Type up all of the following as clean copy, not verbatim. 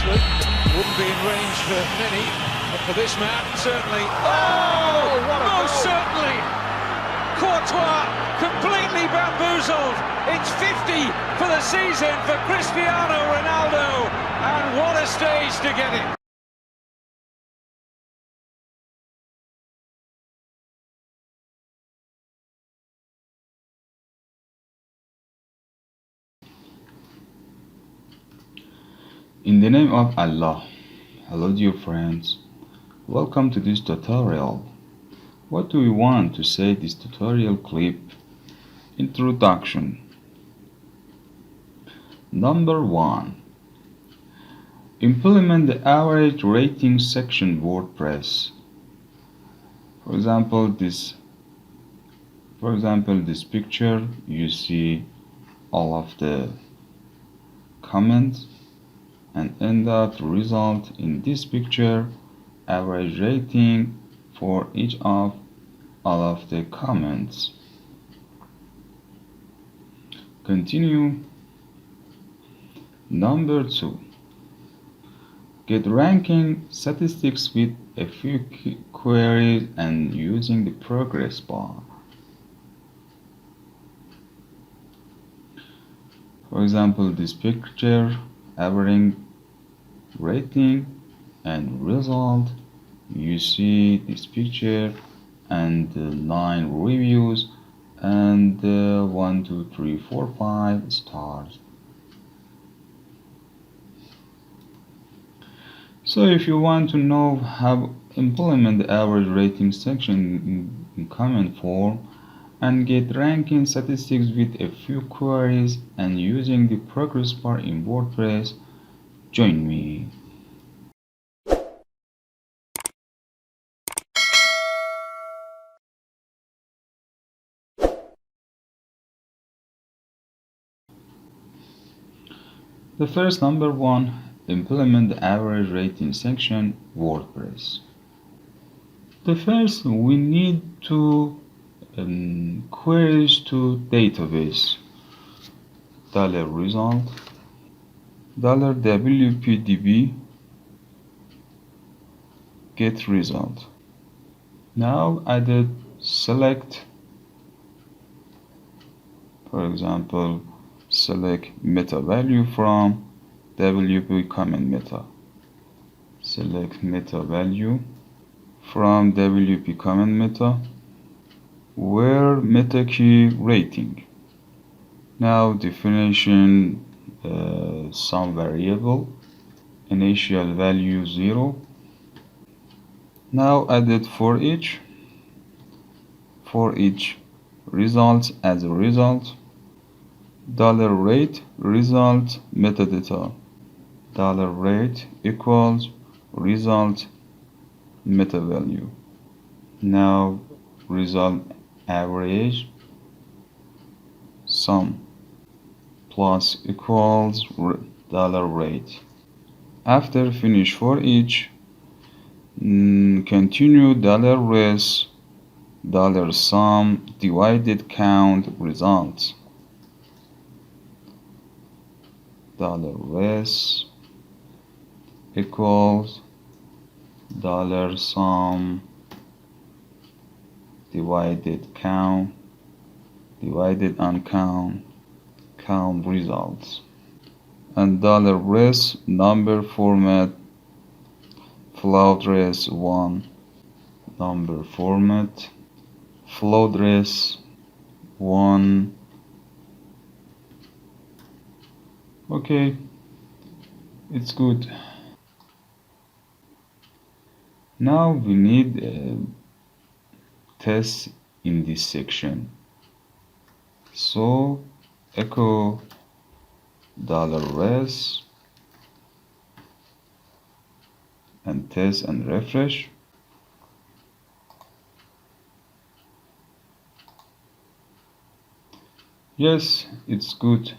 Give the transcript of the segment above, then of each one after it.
nicely. Wouldn't be in range for many, but for this man, certainly. Oh, most certainly! Courtois completely bamboozled. It's 50 for the season for Cristiano Ronaldo, and what a stage to get it. In the name of Allah, hello dear friends, welcome to this tutorial. What do we want to say this tutorial clip? Introduction. Number 1. Implement the average rating section WordPress. For example, this picture, you see all of the comments and end up to result in this picture average rating for each of all of the comments. Continue. Number 2. Get ranking statistics with a few queries and using the progress bar. For example, this picture average rating and result, you see this picture and 9 reviews and 1 2 3 4 5 stars. So if you want to know how implement the average rating section in comment form and get ranking statistics with a few queries and using the progress bar in WordPress, join me. The first, number 1, implement the average rating section WordPress. The first, we need to queries to database $result $WPDB get result. Now added select, for example, select meta value from WP comment meta. Select meta value from WP comment meta where meta key rating. Now definition some variable initial value 0. Now added for each results as a result $rate result metadata $rate equals result meta value. Now result average sum plus equals $rate. After finish for each, continue $res $sum divided count results. $res equals $sum divided count divided on count results, and $res number format float res 1 number format float res 1. Okay, it's good. Now we need a test in this section, so echo $res and test and refresh. Yes, it's good.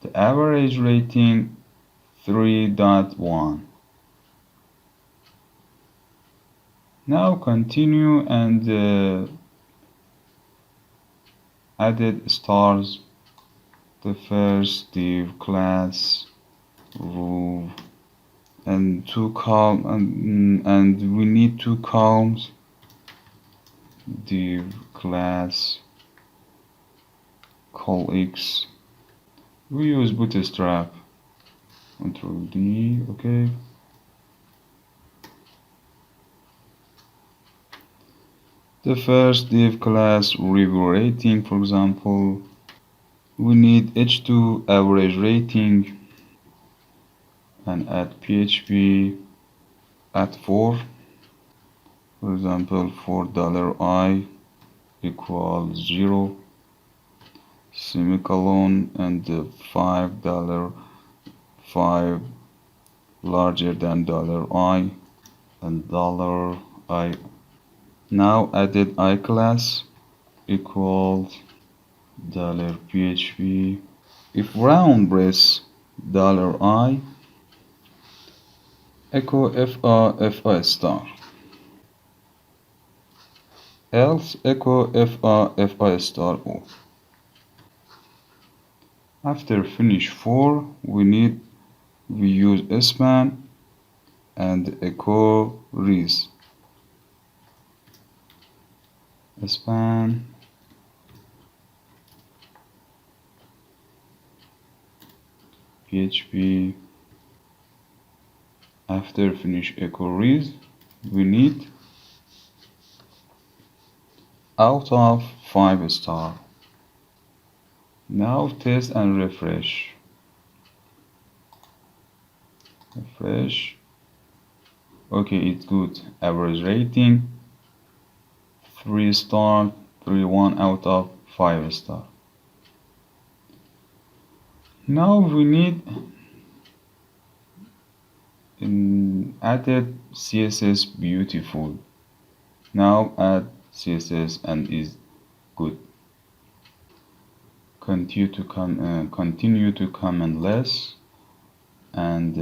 The average rating 3.1. Now continue and added stars. The first div class roof two column and we need two columns. Div class call x. We use bootstrap. Control D. Okay. The first div class review rating, for example, we need h2 average rating and add PHP at 4. For example, $4 equals 0 semicolon and $5 5 larger than $I and $I. Now added I class equals $PHP. If round press $I, echo FA star. Else echo FA star O. After finish 4, we use span and echo res. Span PHP. After finish echo res, we need out of 5 star. Now test and refresh. Okay, it's good. Average rating 3 star, 3.1 out of 5 star. Now we need added CSS beautiful. Now add CSS and is good. Continue to comment less and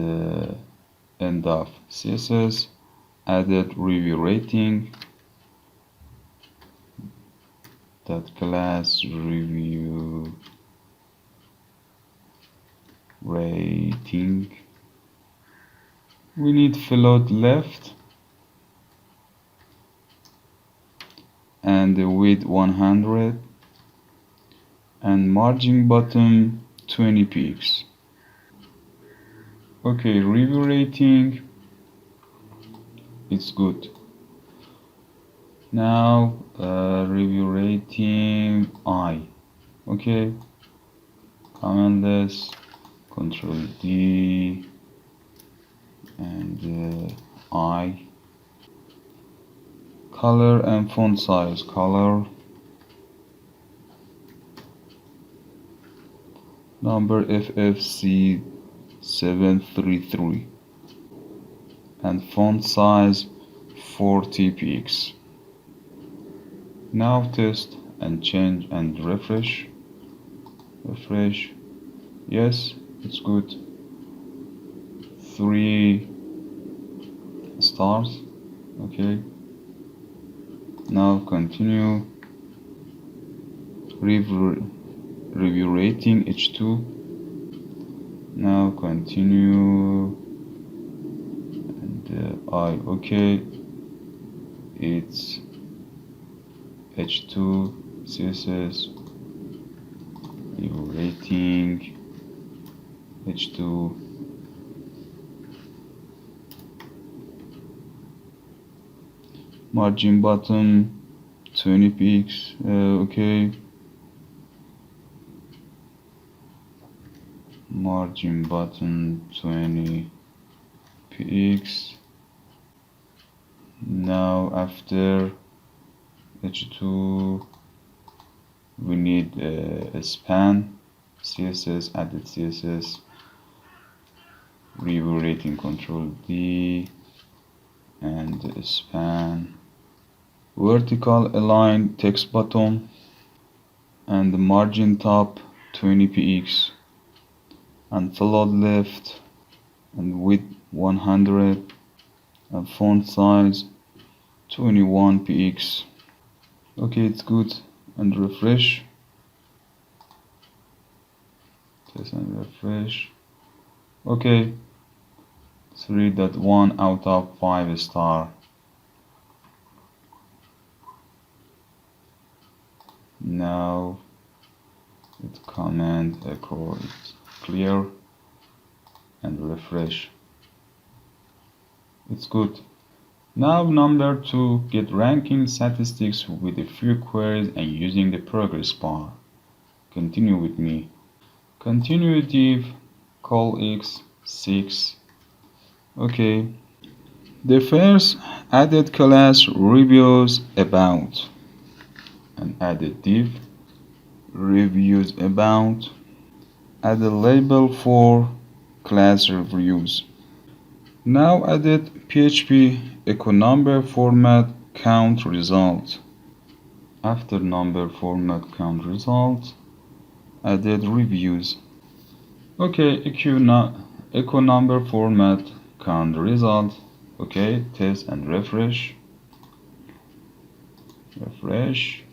end of CSS. Added review rating. That class review rating. We need float left and width 100 and margin bottom 20 pixels. Okay, review rating, it's good. Now review rating I. Okay, commentless, Control D and I. Color and font size. Color number FFC 733 and font size 40 pixels. Now test and change and refresh. Yes, it's good. 3 stars. Okay, now continue. Review rating H2. Now continue and okay, it's H2 CSS review rating H2. Margin bottom 20 pixels. Okay, margin bottom 20 pixels. Now after H2 we need a span CSS, added CSS review rating, Control D and span vertical align text bottom and the margin top 20 px and float left and width 100 and font size 21 px. Okay, it's good. And refresh. Test and refresh. Okay, 3.1 out of 5 star. Now it comment echo it's clear and refresh. It's good. Now number 2, get ranking statistics with a few queries and using the progress bar. Continue with me. Continue div call x6. Okay. The first added class reviews about and added div reviews about. Add a label for class reviews. Now added PHP echo number format count result. After number format count result, added reviews. Okay, echo number format count result. Okay, test and refresh. Refresh.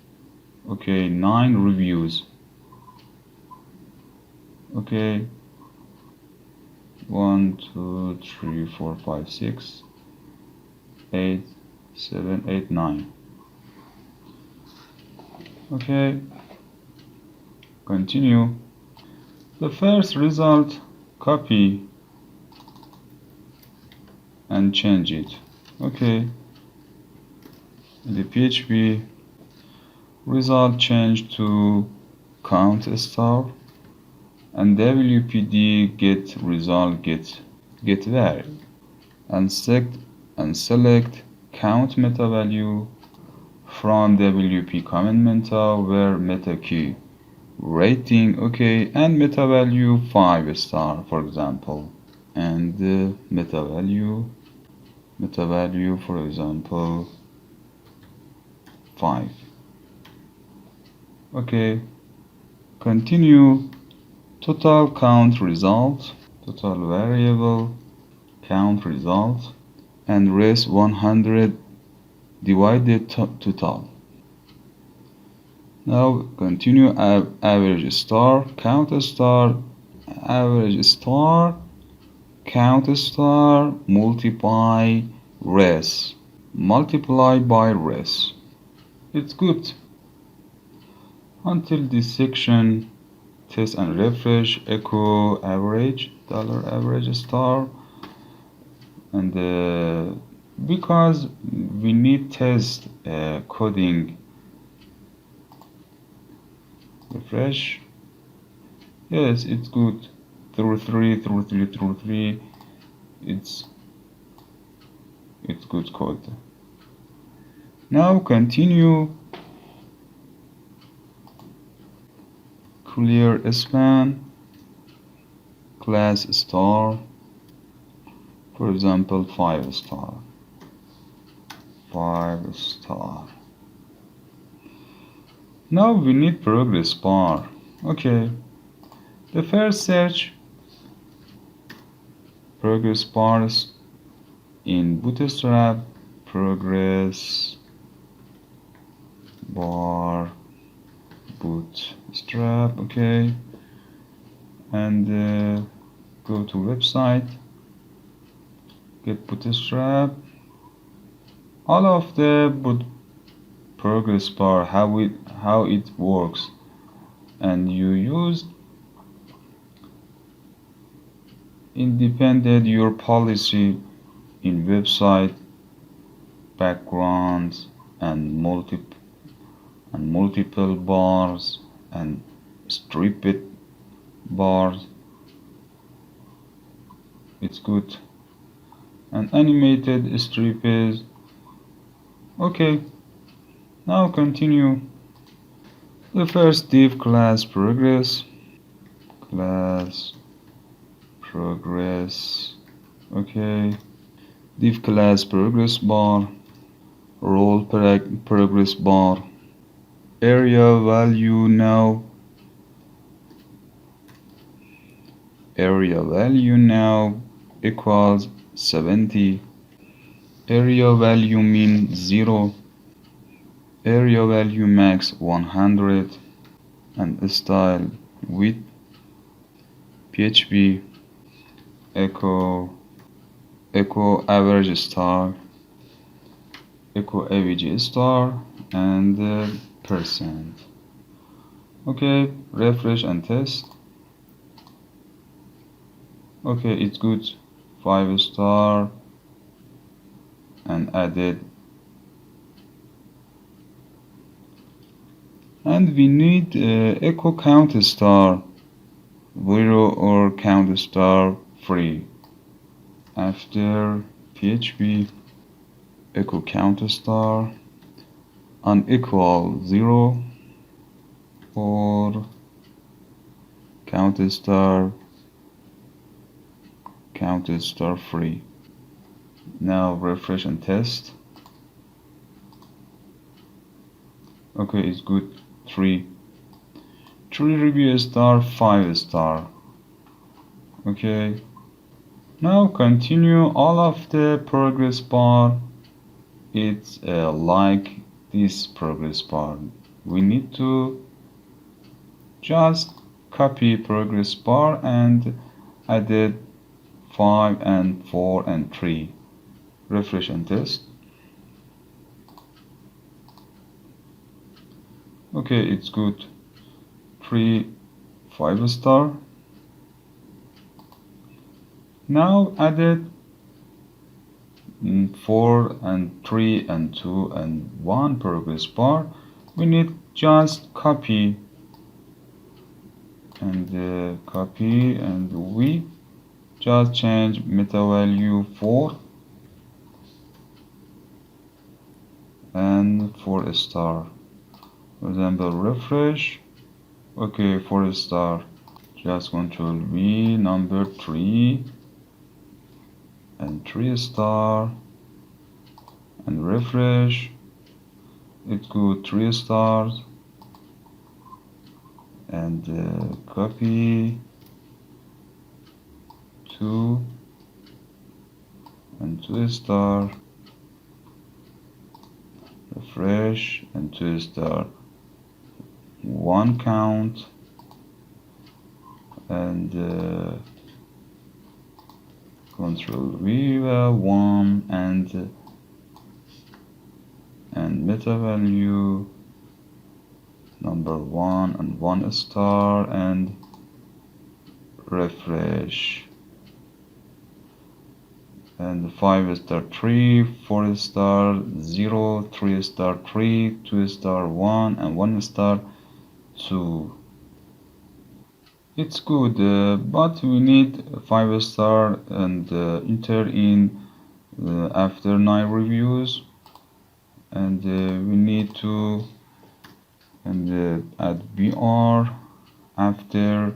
Okay, 9 reviews. Okay, 1 2 3 4 5 6 8 7 8 9. Okay, continue. The first result, copy and change it. Okay, the PHP result change to count star and WPD get result get value and select count meta value from WP comment meta where meta key rating. Okay, and meta value 5 star for example, and meta value for example 5. Okay, continue. Total count result, total variable count result, and race 100 divided total. Now continue. Average star, count star, average star, count star, multiply by race. It's good. Until this section, test and refresh, echo average, $average star, and because we need test coding. Refresh. Yes, it's good. Through three. It's good code. Now continue. Clear span, class star, for example 5 star. Now we need progress bar. Okay, the first search progress bars in Bootstrap, progress bar Bootstrap. Okay, and go to website, get Bootstrap, all of the progress bar, how it works, and you use independent your policy in website backgrounds and multiple bars and stripped bars. It's good. And animated strips. Okay, now continue. The first div class progress. Okay, div class progress bar, role progress bar, area value now equals 70. Area value min 0. Area value max 100. And style with PHP echo echo average star, echo average star, and percent. Okay, refresh and test. Okay, it's good. 5 star and added. And we need echo count star 0 or count star free. After PHP echo count star unequal 0 or count star free. Now refresh and test. Okay, it's good. 3 review star, 5 star. Okay, now continue all of the progress bar. It's like this progress bar. We need to just copy progress bar and added 5 and 4 and 3. Refresh and test. Okay, it's good. 3 5 star. Now added 4 and 3 and 2 and 1 progress bar. We need just copy and copy, and we just change meta value 4 and 4 star. For example, refresh. Okay, 4 star. Just Control V, number 3 and 3 star and refresh. It's good. 3 stars and copy 2 and 2 star, refresh and 2 star, 1 count and Control V 1 and meta value number 1 and 1 star and refresh, and 5 star 3, 4 star 0, 3 star 3, 2 star 1 and 1 star 2. It's good, but we need 5 star and enter in after 9 reviews, and we need to add BR after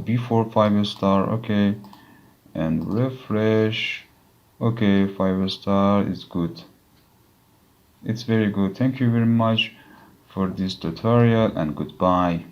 before 5 star. Okay, and refresh. Okay, 5 star is good. It's very good. Thank you very much for this tutorial and goodbye.